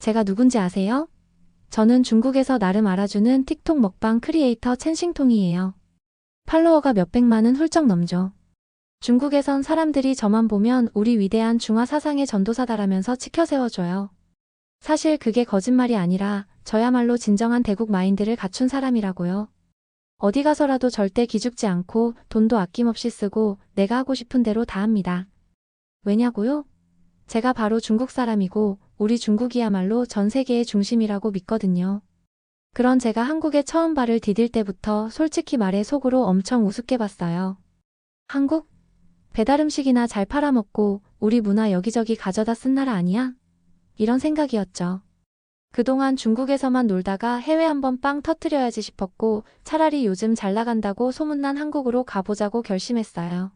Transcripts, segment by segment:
제가 누군지 아세요? 저는 중국에서 나름 알아주는 틱톡 먹방 크리에이터 첸싱통이에요. 팔로워가 몇백만은 훌쩍 넘죠. 중국에선 사람들이 저만 보면 우리 위대한 중화 사상의 전도사다라면서 치켜 세워줘요. 사실 그게 거짓말이 아니라 저야말로 진정한 대국 마인드를 갖춘 사람이라고요. 어디 가서라도 절대 기죽지 않고 돈도 아낌없이 쓰고 내가 하고 싶은 대로 다 합니다. 왜냐고요? 제가 바로 중국 사람이고 우리 중국이야말로 전 세계의 중심이라고 믿거든요. 그런 제가 한국에 처음 발을 디딜 때부터 솔직히 말해 속으로 엄청 우습게 봤어요. 한국? 배달음식이나 잘 팔아먹고 우리 문화 여기저기 가져다 쓴 나라 아니야? 이런 생각이었죠. 그동안 중국에서만 놀다가 해외 한번 빵 터뜨려야지 싶었고 차라리 요즘 잘 나간다고 소문난 한국으로 가보자고 결심했어요.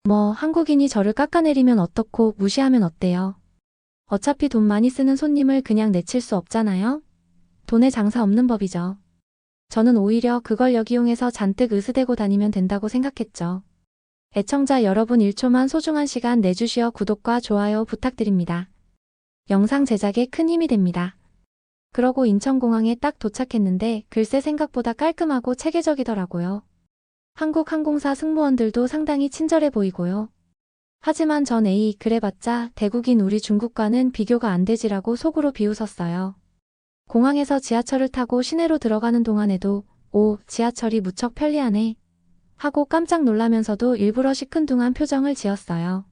뭐 한국인이 저를 깎아내리면 어떻고 무시하면 어때요? 어차피 돈 많이 쓰는 손님을 그냥 내칠 수 없잖아요? 돈에 장사 없는 법이죠. 저는 오히려 그걸 역이용해서 잔뜩 으스대고 다니면 된다고 생각했죠. 애청자 여러분 1초만 소중한 시간 내주시어 구독과 좋아요 부탁드립니다. 영상 제작에 큰 힘이 됩니다. 그러고 인천공항에 딱 도착했는데 글쎄 생각보다 깔끔하고 체계적이더라고요. 한국항공사 승무원들도 상당히 친절해 보이고요. 하지만 전 에이 그래봤자 대국인 우리 중국과는 비교가 안 되지라고 속으로 비웃었어요. 공항에서 지하철을 타고 시내로 들어가는 동안에도 오 지하철이 무척 편리하네 하고 깜짝 놀라면서도 일부러 시큰둥한 표정을 지었어요.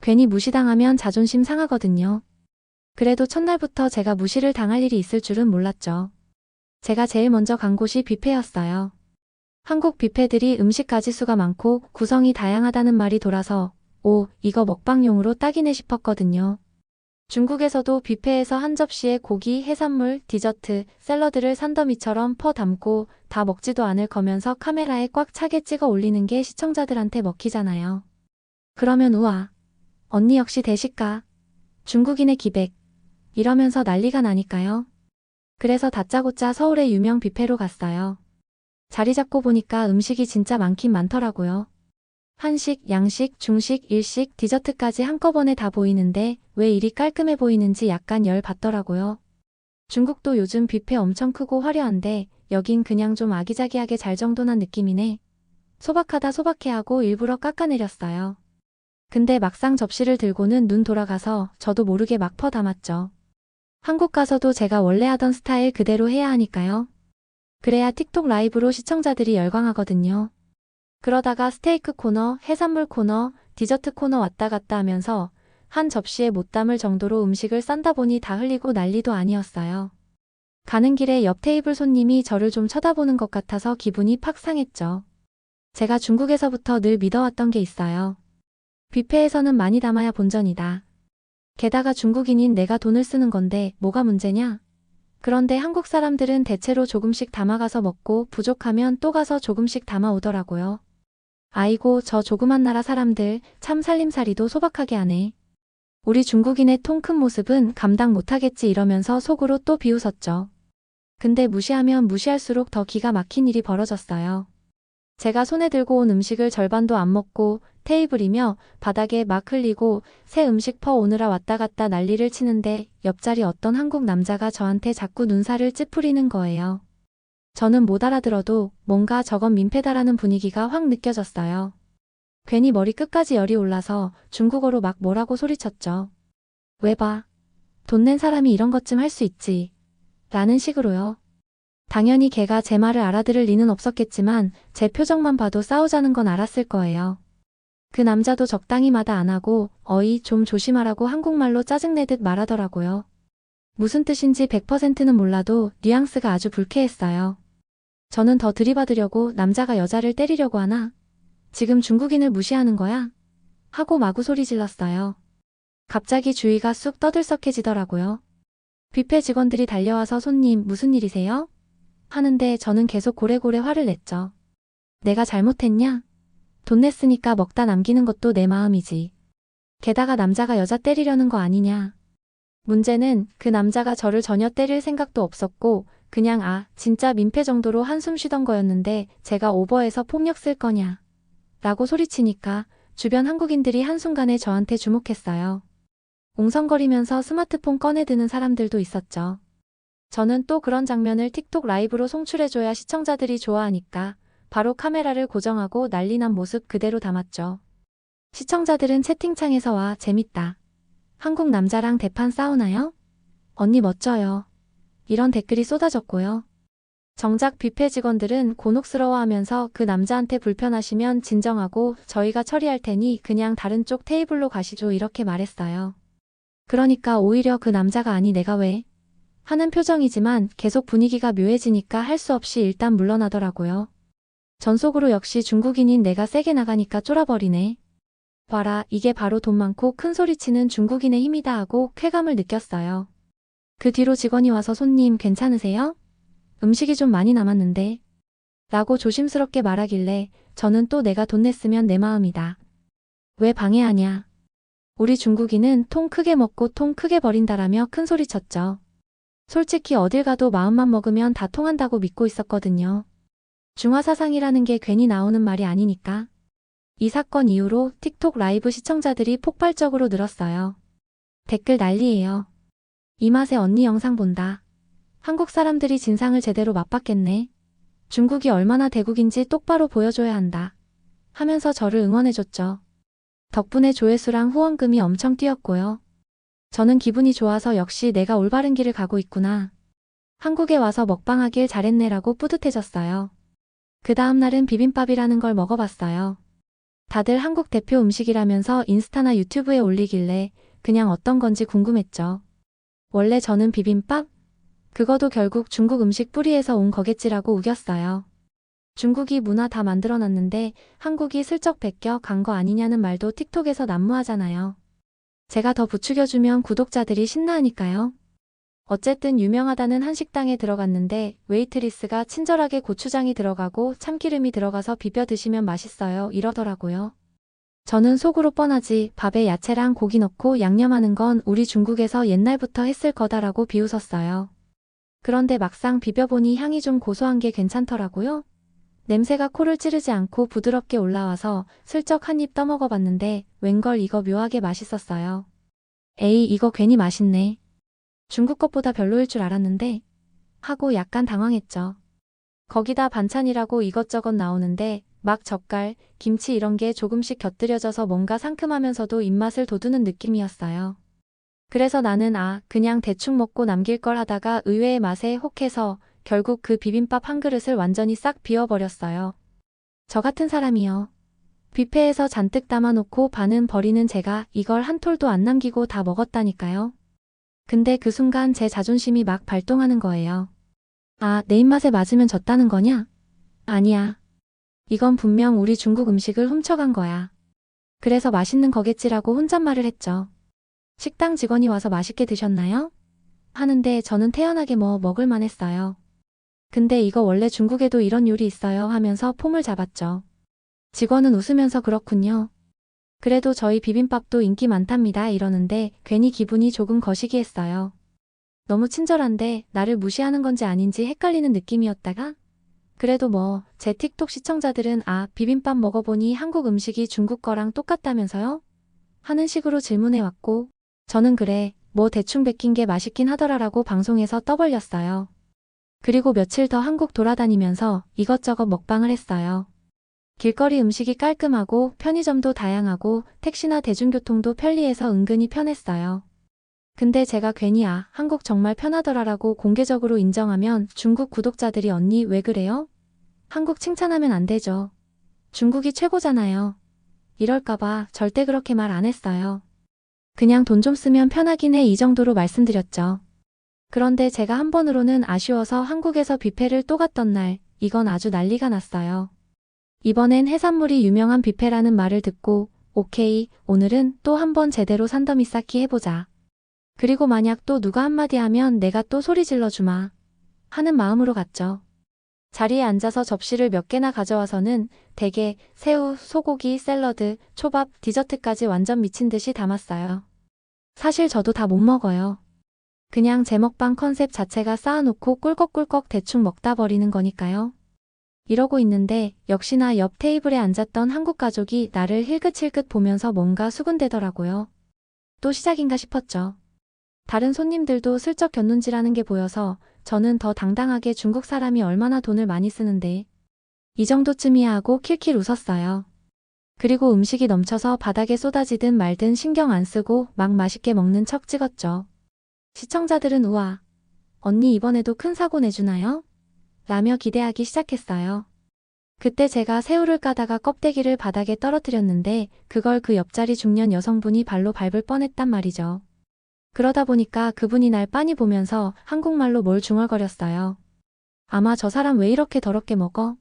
괜히 무시당하면 자존심 상하거든요. 그래도 첫날부터 제가 무시를 당할 일이 있을 줄은 몰랐죠. 제가 제일 먼저 간 곳이 뷔페였어요. 한국 뷔페들이 음식 가짓수가 많고 구성이 다양하다는 말이 돌아서 오, 이거 먹방용으로 딱이네 싶었거든요. 중국에서도 뷔페에서 한 접시에 고기, 해산물, 디저트, 샐러드를 산더미처럼 퍼 담고 다 먹지도 않을 거면서 카메라에 꽉 차게 찍어 올리는 게 시청자들한테 먹히잖아요. 그러면 우와, 언니 역시 대식가, 중국인의 기백, 이러면서 난리가 나니까요. 그래서 다짜고짜 서울의 유명 뷔페로 갔어요. 자리 잡고 보니까 음식이 진짜 많긴 많더라고요. 한식, 양식, 중식, 일식, 디저트까지 한꺼번에 다 보이는데 왜 이리 깔끔해 보이는지 약간 열 받더라고요. 중국도 요즘 뷔페 엄청 크고 화려한데 여긴 그냥 좀 아기자기하게 잘 정돈한 느낌이네. 소박하다 소박해하고 일부러 깎아내렸어요. 근데 막상 접시를 들고는 눈 돌아가서 저도 모르게 막 퍼 담았죠. 한국 가서도 제가 원래 하던 스타일 그대로 해야 하니까요. 그래야 틱톡 라이브로 시청자들이 열광하거든요. 그러다가 스테이크 코너, 해산물 코너, 디저트 코너 왔다 갔다 하면서 한 접시에 못 담을 정도로 음식을 싼다 보니 다 흘리고 난리도 아니었어요. 가는 길에 옆 테이블 손님이 저를 좀 쳐다보는 것 같아서 기분이 팍 상했죠. 제가 중국에서부터 늘 믿어왔던 게 있어요. 뷔페에서는 많이 담아야 본전이다. 게다가 중국인인 내가 돈을 쓰는 건데 뭐가 문제냐? 그런데 한국 사람들은 대체로 조금씩 담아가서 먹고 부족하면 또 가서 조금씩 담아 오더라고요. 아이고 저 조그만 나라 사람들 참 살림살이도 소박하게 하네. 우리 중국인의 통 큰 모습은 감당 못하겠지 이러면서 속으로 또 비웃었죠. 근데 무시하면 무시할수록 더 기가 막힌 일이 벌어졌어요. 제가 손에 들고 온 음식을 절반도 안 먹고 테이블이며 바닥에 막 흘리고 새 음식 퍼 오느라 왔다 갔다 난리를 치는데 옆자리 어떤 한국 남자가 저한테 자꾸 눈살을 찌푸리는 거예요. 저는 못 알아들어도 뭔가 저건 민폐다라는 분위기가 확 느껴졌어요. 괜히 머리 끝까지 열이 올라서 중국어로 막 뭐라고 소리쳤죠. 왜 봐. 돈 낸 사람이 이런 것 좀 할 수 있지. 라는 식으로요. 당연히 걔가 제 말을 알아들을 리는 없었겠지만 제 표정만 봐도 싸우자는 건 알았을 거예요. 그 남자도 적당히 마다 안 하고 어이 좀 조심하라고 한국말로 짜증내듯 말하더라고요. 무슨 뜻인지 100%는 몰라도 뉘앙스가 아주 불쾌했어요. 저는 더 들이받으려고 남자가 여자를 때리려고 하나? 지금 중국인을 무시하는 거야? 하고 마구 소리 질렀어요. 갑자기 주위가 쑥 떠들썩해지더라고요. 뷔페 직원들이 달려와서 손님 무슨 일이세요? 하는데 저는 계속 고래고래 화를 냈죠. 내가 잘못했냐? 돈 냈으니까 먹다 남기는 것도 내 마음이지. 게다가 남자가 여자 때리려는 거 아니냐. 문제는 그 남자가 저를 전혀 때릴 생각도 없었고 그냥 진짜 민폐 정도로 한숨 쉬던 거였는데 제가 오버해서 폭력 쓸 거냐 라고 소리치니까 주변 한국인들이 한순간에 저한테 주목했어요. 웅성거리면서 스마트폰 꺼내드는 사람들도 있었죠. 저는 또 그런 장면을 틱톡 라이브로 송출해줘야 시청자들이 좋아하니까 바로 카메라를 고정하고 난리난 모습 그대로 담았죠. 시청자들은 채팅창에서 와 재밌다. 한국 남자랑 대판 싸우나요? 언니 멋져요. 이런 댓글이 쏟아졌고요. 정작 뷔페 직원들은 곤혹스러워하면서 그 남자한테 불편하시면 진정하고 저희가 처리할 테니 그냥 다른 쪽 테이블로 가시죠 이렇게 말했어요. 그러니까 오히려 그 남자가 아니 내가 왜? 하는 표정이지만 계속 분위기가 묘해지니까 할 수 없이 일단 물러나더라고요. 전속으로 역시 중국인인 내가 세게 나가니까 쫄아버리네. 봐라 이게 바로 돈 많고 큰 소리치는 중국인의 힘이다 하고 쾌감을 느꼈어요. 그 뒤로 직원이 와서 손님 괜찮으세요? 음식이 좀 많이 남았는데 라고 조심스럽게 말하길래 저는 또 내가 돈 냈으면 내 마음이다. 왜 방해하냐. 우리 중국인은 통 크게 먹고 통 크게 버린다라며 큰 소리 쳤죠. 솔직히 어딜 가도 마음만 먹으면 다 통한다고 믿고 있었거든요. 중화사상이라는 게 괜히 나오는 말이 아니니까. 이 사건 이후로 틱톡 라이브 시청자들이 폭발적으로 늘었어요. 댓글 난리예요. 이 맛에 언니 영상 본다. 한국 사람들이 진상을 제대로 맛봤겠네. 중국이 얼마나 대국인지 똑바로 보여줘야 한다. 하면서 저를 응원해줬죠. 덕분에 조회수랑 후원금이 엄청 뛰었고요. 저는 기분이 좋아서 역시 내가 올바른 길을 가고 있구나. 한국에 와서 먹방하길 잘했네라고 뿌듯해졌어요. 그 다음 날은 비빔밥이라는 걸 먹어봤어요. 다들 한국 대표 음식이라면서 인스타나 유튜브에 올리길래 그냥 어떤 건지 궁금했죠. 원래 저는 비빔밥? 그거도 결국 중국 음식 뿌리에서 온 거겠지라고 우겼어요. 중국이 문화 다 만들어놨는데 한국이 슬쩍 베껴 간 거 아니냐는 말도 틱톡에서 난무하잖아요. 제가 더 부추겨주면 구독자들이 신나하니까요. 어쨌든 유명하다는 한식당에 들어갔는데 웨이트리스가 친절하게 고추장이 들어가고 참기름이 들어가서 비벼 드시면 맛있어요 이러더라고요. 저는 속으로 뻔하지 밥에 야채랑 고기 넣고 양념하는 건 우리 중국에서 옛날부터 했을 거다라고 비웃었어요. 그런데 막상 비벼보니 향이 좀 고소한 게 괜찮더라고요. 냄새가 코를 찌르지 않고 부드럽게 올라와서 슬쩍 한 입 떠먹어봤는데 웬걸 이거 묘하게 맛있었어요. 에이 이거 괜히 맛있네. 중국 것보다 별로일 줄 알았는데 하고 약간 당황했죠. 거기다 반찬이라고 이것저것 나오는데 막 젓갈, 김치 이런 게 조금씩 곁들여져서 뭔가 상큼하면서도 입맛을 돋우는 느낌이었어요. 그래서 나는 그냥 대충 먹고 남길 걸 하다가 의외의 맛에 혹해서 결국 그 비빔밥 한 그릇을 완전히 싹 비워버렸어요. 저 같은 사람이요. 뷔페에서 잔뜩 담아놓고 반은 버리는 제가 이걸 한 톨도 안 남기고 다 먹었다니까요. 근데 그 순간 제 자존심이 막 발동하는 거예요. 내 입맛에 맞으면 졌다는 거냐? 아니야. 이건 분명 우리 중국 음식을 훔쳐간 거야. 그래서 맛있는 거겠지라고 혼잣말을 했죠. 식당 직원이 와서 맛있게 드셨나요? 하는데 저는 태연하게 뭐 먹을만 했어요. 근데 이거 원래 중국에도 이런 요리 있어요 하면서 폼을 잡았죠. 직원은 웃으면서 그렇군요. 그래도 저희 비빔밥도 인기 많답니다 이러는데 괜히 기분이 조금 거시기했어요. 너무 친절한데 나를 무시하는 건지 아닌지 헷갈리는 느낌이었다가 그래도 뭐 제 틱톡 시청자들은 비빔밥 먹어보니 한국 음식이 중국 거랑 똑같다면서요? 하는 식으로 질문해왔고 저는 그래 뭐 대충 베낀 게 맛있긴 하더라라고 방송에서 떠벌렸어요. 그리고 며칠 더 한국 돌아다니면서 이것저것 먹방을 했어요. 길거리 음식이 깔끔하고 편의점도 다양하고 택시나 대중교통도 편리해서 은근히 편했어요. 근데 제가 괜히 한국 정말 편하더라라고 공개적으로 인정하면 중국 구독자들이 언니 왜 그래요? 한국 칭찬하면 안 되죠. 중국이 최고잖아요. 이럴까봐 절대 그렇게 말 안 했어요. 그냥 돈 좀 쓰면 편하긴 해 이 정도로 말씀드렸죠. 그런데 제가 한 번으로는 아쉬워서 한국에서 뷔페를 또 갔던 날 이건 아주 난리가 났어요. 이번엔 해산물이 유명한 뷔페라는 말을 듣고 오케이 오늘은 또 한 번 제대로 산더미 쌓기 해보자. 그리고 만약 또 누가 한마디 하면 내가 또 소리 질러주마 하는 마음으로 갔죠. 자리에 앉아서 접시를 몇 개나 가져와서는 대게, 새우, 소고기, 샐러드, 초밥, 디저트까지 완전 미친 듯이 담았어요. 사실 저도 다 못 먹어요. 그냥 제 먹방 컨셉 자체가 쌓아놓고 꿀꺽꿀꺽 대충 먹다 버리는 거니까요. 이러고 있는데 역시나 옆 테이블에 앉았던 한국 가족이 나를 힐끗힐끗 보면서 뭔가 수군대더라고요. 또 시작인가 싶었죠. 다른 손님들도 슬쩍 곁눈질하는 게 보여서 저는 더 당당하게 중국 사람이 얼마나 돈을 많이 쓰는데 이 정도쯤이야 하고 킬킬 웃었어요. 그리고 음식이 넘쳐서 바닥에 쏟아지든 말든 신경 안 쓰고 막 맛있게 먹는 척 찍었죠. 시청자들은 우와, 언니 이번에도 큰 사고 내주나요? 라며 기대하기 시작했어요. 그때 제가 새우를 까다가 껍데기를 바닥에 떨어뜨렸는데 그걸 그 옆자리 중년 여성분이 발로 밟을 뻔했단 말이죠. 그러다 보니까 그분이 날 빤히 보면서 한국말로 뭘 중얼거렸어요. 아마 저 사람 왜 이렇게 더럽게 먹어?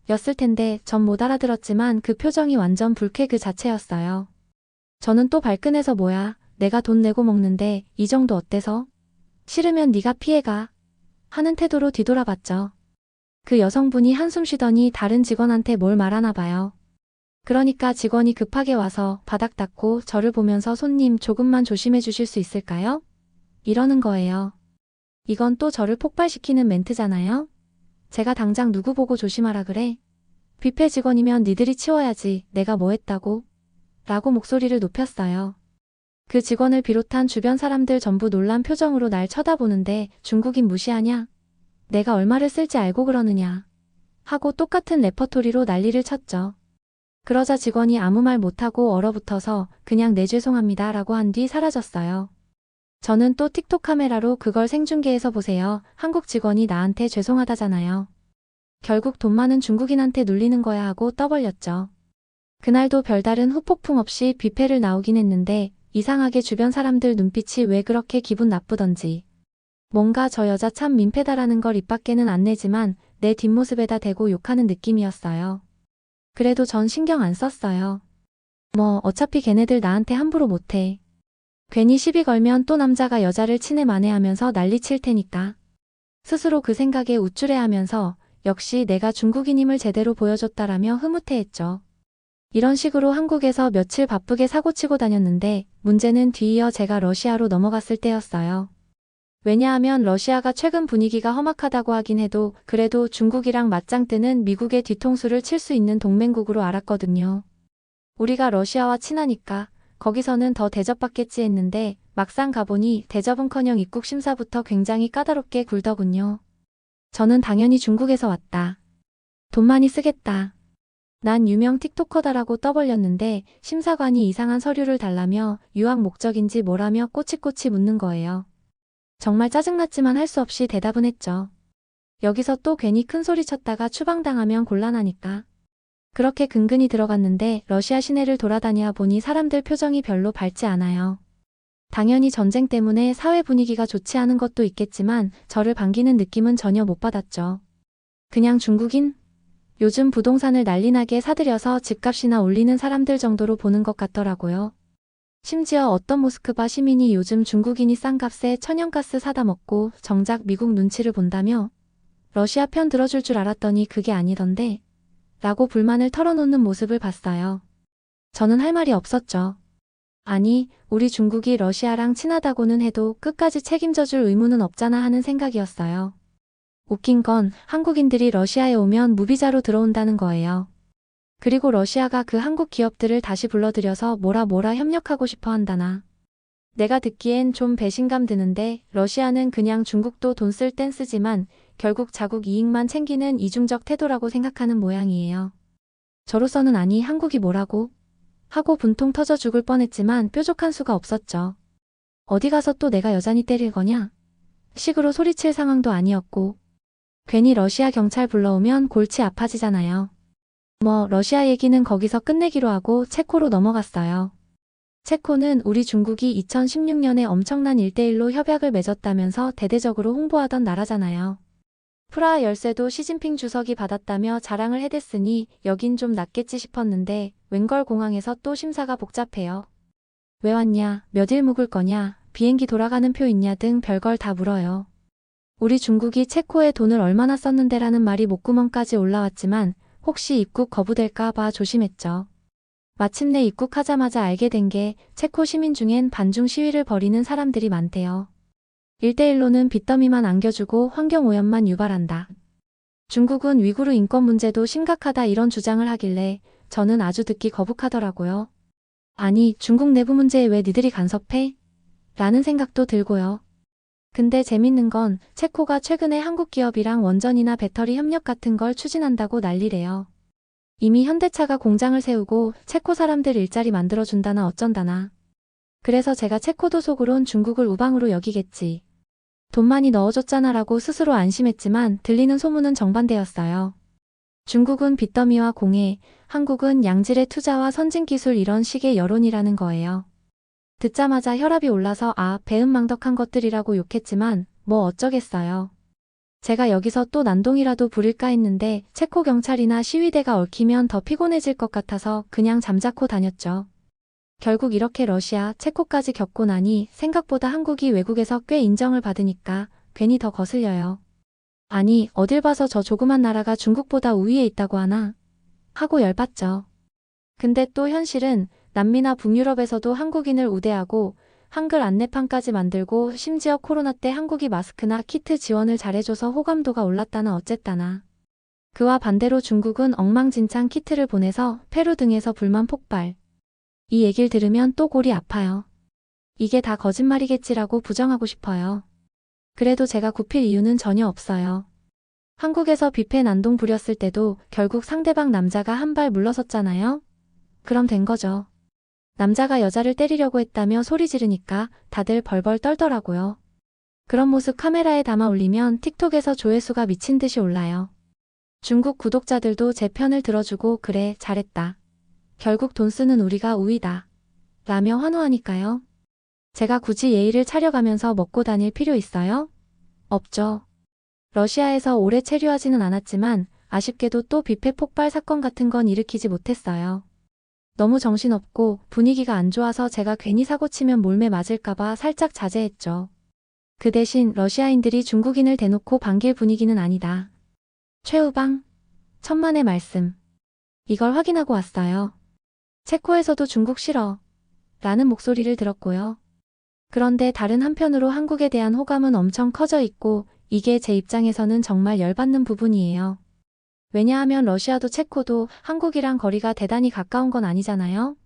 였을 텐데 전 못 알아들었지만 그 표정이 완전 불쾌 그 자체였어요. 저는 또 발끈해서 뭐야, 내가 돈 내고 먹는데 이 정도 어때서? 싫으면 네가 피해가. 하는 태도로 뒤돌아봤죠. 그 여성분이 한숨 쉬더니 다른 직원한테 뭘 말하나 봐요. 그러니까 직원이 급하게 와서 바닥 닦고 저를 보면서 손님 조금만 조심해 주실 수 있을까요? 이러는 거예요. 이건 또 저를 폭발시키는 멘트잖아요? 제가 당장 누구 보고 조심하라 그래? 뷔페 직원이면 니들이 치워야지 내가 뭐 했다고? 라고 목소리를 높였어요. 그 직원을 비롯한 주변 사람들 전부 놀란 표정으로 날 쳐다보는데 중국인 무시하냐? 내가 얼마를 쓸지 알고 그러느냐? 하고 똑같은 레퍼토리로 난리를 쳤죠. 그러자 직원이 아무 말 못하고 얼어붙어서 그냥 네 죄송합니다 라고 한 뒤 사라졌어요. 저는 또 틱톡 카메라로 그걸 생중계해서 보세요. 한국 직원이 나한테 죄송하다잖아요. 결국 돈 많은 중국인한테 눌리는 거야 하고 떠벌렸죠. 그날도 별다른 후폭풍 없이 뷔페를 나오긴 했는데 이상하게 주변 사람들 눈빛이 왜 그렇게 기분 나쁘던지. 뭔가 저 여자 참 민폐다라는 걸 입 밖에는 안 내지만 내 뒷모습에다 대고 욕하는 느낌이었어요. 그래도 전 신경 안 썼어요. 뭐 어차피 걔네들 나한테 함부로 못해. 괜히 시비 걸면 또 남자가 여자를 친해 만회하면서 난리 칠 테니까. 스스로 그 생각에 우쭐해하면서 역시 내가 중국인임을 제대로 보여줬다라며 흐뭇해했죠. 이런 식으로 한국에서 며칠 바쁘게 사고치고 다녔는데 문제는 뒤이어 제가 러시아로 넘어갔을 때였어요. 왜냐하면 러시아가 최근 분위기가 험악하다고 하긴 해도 그래도 중국이랑 맞짱 뜨는 미국의 뒤통수를 칠 수 있는 동맹국으로 알았거든요. 우리가 러시아와 친하니까 거기서는 더 대접받겠지 했는데 막상 가보니 대접은커녕 입국 심사부터 굉장히 까다롭게 굴더군요. 저는 당연히 중국에서 왔다. 돈 많이 쓰겠다. 난 유명 틱토커다라고 떠벌렸는데 심사관이 이상한 서류를 달라며 유학 목적인지 뭐라며 꼬치꼬치 묻는 거예요. 정말 짜증났지만 할 수 없이 대답은 했죠. 여기서 또 괜히 큰 소리 쳤다가 추방당하면 곤란하니까. 그렇게 근근히 들어갔는데 러시아 시내를 돌아다녀 보니 사람들 표정이 별로 밝지 않아요. 당연히 전쟁 때문에 사회 분위기가 좋지 않은 것도 있겠지만 저를 반기는 느낌은 전혀 못 받았죠. 그냥 중국인? 요즘 부동산을 난리나게 사들여서 집값이나 올리는 사람들 정도로 보는 것 같더라고요. 심지어 어떤 모스크바 시민이 요즘 중국인이 싼 값에 천연가스 사다 먹고 정작 미국 눈치를 본다며 러시아 편 들어줄 줄 알았더니 그게 아니던데 라고 불만을 털어놓는 모습을 봤어요. 저는 할 말이 없었죠. 아니, 우리 중국이 러시아랑 친하다고는 해도 끝까지 책임져줄 의무는 없잖아 하는 생각이었어요. 웃긴 건 한국인들이 러시아에 오면 무비자로 들어온다는 거예요. 그리고 러시아가 그 한국 기업들을 다시 불러들여서 뭐라 협력하고 싶어 한다나. 내가 듣기엔 좀 배신감 드는데 러시아는 그냥 중국도 돈 쓸 땐 쓰지만 결국 자국 이익만 챙기는 이중적 태도라고 생각하는 모양이에요. 저로서는 아니 한국이 뭐라고? 하고 분통 터져 죽을 뻔했지만 뾰족한 수가 없었죠. 어디 가서 또 내가 여자니 때릴 거냐? 식으로 소리칠 상황도 아니었고 괜히 러시아 경찰 불러오면 골치 아파지잖아요. 뭐 러시아 얘기는 거기서 끝내기로 하고 체코로 넘어갔어요. 체코는 우리 중국이 2016년에 엄청난 1대1로 협약을 맺었다면서 대대적으로 홍보하던 나라잖아요. 프라하 열쇠도 시진핑 주석이 받았다며 자랑을 해댔으니 여긴 좀 낫겠지 싶었는데 웬걸 공항에서 또 심사가 복잡해요. 왜 왔냐, 몇 일 묵을 거냐, 비행기 돌아가는 표 있냐 등 별걸 다 물어요. 우리 중국이 체코에 돈을 얼마나 썼는데라는 말이 목구멍까지 올라왔지만 혹시 입국 거부될까 봐 조심했죠. 마침내 입국하자마자 알게 된 게 체코 시민 중엔 반중 시위를 벌이는 사람들이 많대요. 1대1로는 빚더미만 안겨주고 환경오염만 유발한다. 중국은 위구르 인권 문제도 심각하다 이런 주장을 하길래 저는 아주 듣기 거북하더라고요. 아니, 중국 내부 문제에 왜 니들이 간섭해? 라는 생각도 들고요. 근데 재밌는 건 체코가 최근에 한국 기업이랑 원전이나 배터리 협력 같은 걸 추진한다고 난리래요. 이미 현대차가 공장을 세우고 체코 사람들 일자리 만들어준다나 어쩐다나. 그래서 제가 체코도 속으론 중국을 우방으로 여기겠지. 돈 많이 넣어줬잖아 라고 스스로 안심했지만 들리는 소문은 정반대였어요. 중국은 빚더미와 공해, 한국은 양질의 투자와 선진기술 이런 식의 여론이라는 거예요. 듣자마자 혈압이 올라서 배은망덕한 것들이라고 욕했지만 뭐 어쩌겠어요. 제가 여기서 또 난동이라도 부릴까 했는데 체코 경찰이나 시위대가 얽히면 더 피곤해질 것 같아서 그냥 잠자코 다녔죠. 결국 이렇게 러시아, 체코까지 겪고 나니 생각보다 한국이 외국에서 꽤 인정을 받으니까 괜히 더 거슬려요. 아니, 어딜 봐서 저 조그만 나라가 중국보다 우위에 있다고 하나? 하고 열받죠. 근데 또 현실은 남미나 북유럽에서도 한국인을 우대하고 한글 안내판까지 만들고 심지어 코로나 때 한국이 마스크나 키트 지원을 잘해줘서 호감도가 올랐다나 어쨌다나. 그와 반대로 중국은 엉망진창 키트를 보내서 페루 등에서 불만 폭발. 이 얘기를 들으면 또 골이 아파요. 이게 다 거짓말이겠지라고 부정하고 싶어요. 그래도 제가 굽힐 이유는 전혀 없어요. 한국에서 뷔페 난동 부렸을 때도 결국 상대방 남자가 한 발 물러섰잖아요. 그럼 된 거죠. 남자가 여자를 때리려고 했다며 소리 지르니까 다들 벌벌 떨더라고요. 그런 모습 카메라에 담아 올리면 틱톡에서 조회수가 미친 듯이 올라요. 중국 구독자들도 제 편을 들어주고 그래, 잘했다. 결국 돈 쓰는 우리가 우위다. 라며 환호하니까요. 제가 굳이 예의를 차려가면서 먹고 다닐 필요 있어요? 없죠. 러시아에서 오래 체류하지는 않았지만 아쉽게도 또 뷔페 폭발 사건 같은 건 일으키지 못했어요. 너무 정신없고 분위기가 안 좋아서 제가 괜히 사고치면 몰매 맞을까봐 살짝 자제했죠. 그 대신 러시아인들이 중국인을 대놓고 반길 분위기는 아니다. 최우방, 천만의 말씀. 이걸 확인하고 왔어요. 체코에서도 중국 싫어. 라는 목소리를 들었고요. 그런데 다른 한편으로 한국에 대한 호감은 엄청 커져 있고 이게 제 입장에서는 정말 열받는 부분이에요. 왜냐하면 러시아도 체코도 한국이랑 거리가 대단히 가까운 건 아니잖아요.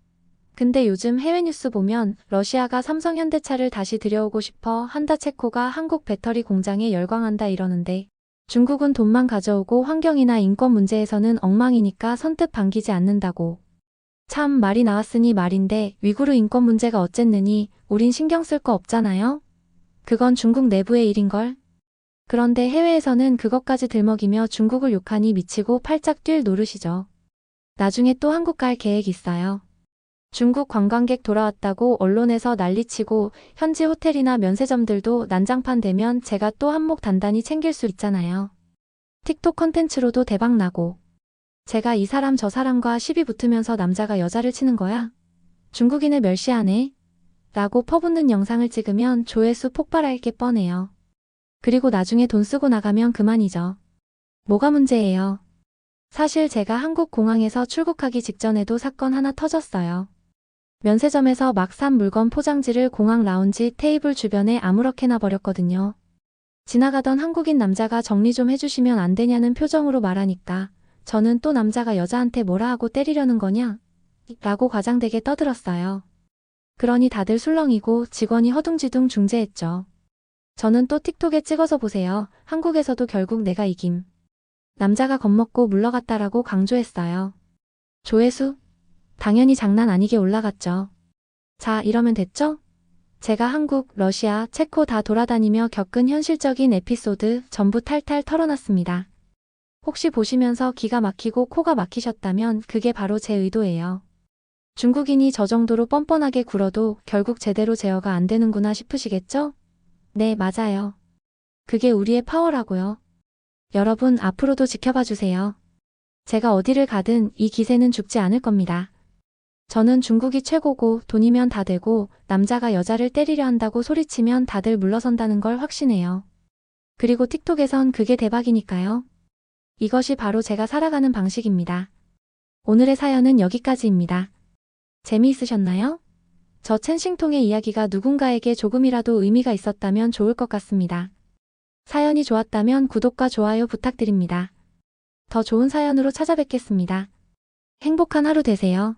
근데 요즘 해외 뉴스 보면 러시아가 삼성 현대차를 다시 들여오고 싶어 한다, 체코가 한국 배터리 공장에 열광한다 이러는데 중국은 돈만 가져오고 환경이나 인권 문제에서는 엉망이니까 선뜻 반기지 않는다고. 참 말이 나왔으니 말인데 위구르 인권 문제가 어쨌느니 우린 신경 쓸 거 없잖아요? 그건 중국 내부의 일인걸. 그런데 해외에서는 그것까지 들먹이며 중국을 욕하니 미치고 팔짝 뛸 노릇이죠. 나중에 또 한국 갈 계획 있어요. 중국 관광객 돌아왔다고 언론에서 난리치고 현지 호텔이나 면세점들도 난장판 되면 제가 또 한몫 단단히 챙길 수 있잖아요. 틱톡 컨텐츠로도 대박 나고. 제가 이 사람 저 사람과 시비 붙으면서 남자가 여자를 치는 거야? 중국인을 멸시하네? 라고 퍼붓는 영상을 찍으면 조회수 폭발할 게 뻔해요. 그리고 나중에 돈 쓰고 나가면 그만이죠. 뭐가 문제예요? 사실 제가 한국 공항에서 출국하기 직전에도 사건 하나 터졌어요. 면세점에서 막 산 물건 포장지를 공항 라운지 테이블 주변에 아무렇게나 버렸거든요. 지나가던 한국인 남자가 정리 좀 해주시면 안 되냐는 표정으로 말하니까 저는 또 남자가 여자한테 뭐라 하고 때리려는 거냐? 라고 과장되게 떠들었어요. 그러니 다들 술렁이고 직원이 허둥지둥 중재했죠. 저는 또 틱톡에 찍어서 보세요. 한국에서도 결국 내가 이김. 남자가 겁먹고 물러갔다라고 강조했어요. 조회수? 당연히 장난 아니게 올라갔죠. 자, 이러면 됐죠? 제가 한국, 러시아, 체코 다 돌아다니며 겪은 현실적인 에피소드 전부 탈탈 털어놨습니다. 혹시 보시면서 기가 막히고 코가 막히셨다면 그게 바로 제 의도예요. 중국인이 저 정도로 뻔뻔하게 굴어도 결국 제대로 제어가 안 되는구나 싶으시겠죠? 네, 맞아요. 그게 우리의 파워라고요. 여러분 앞으로도 지켜봐 주세요. 제가 어디를 가든 이 기세는 죽지 않을 겁니다. 저는 중국이 최고고 돈이면 다 되고 남자가 여자를 때리려 한다고 소리치면 다들 물러선다는 걸 확신해요. 그리고 틱톡에선 그게 대박이니까요. 이것이 바로 제가 살아가는 방식입니다. 오늘의 사연은 여기까지입니다. 재미있으셨나요? 저 첸싱통의 이야기가 누군가에게 조금이라도 의미가 있었다면 좋을 것 같습니다. 사연이 좋았다면 구독과 좋아요 부탁드립니다. 더 좋은 사연으로 찾아뵙겠습니다. 행복한 하루 되세요.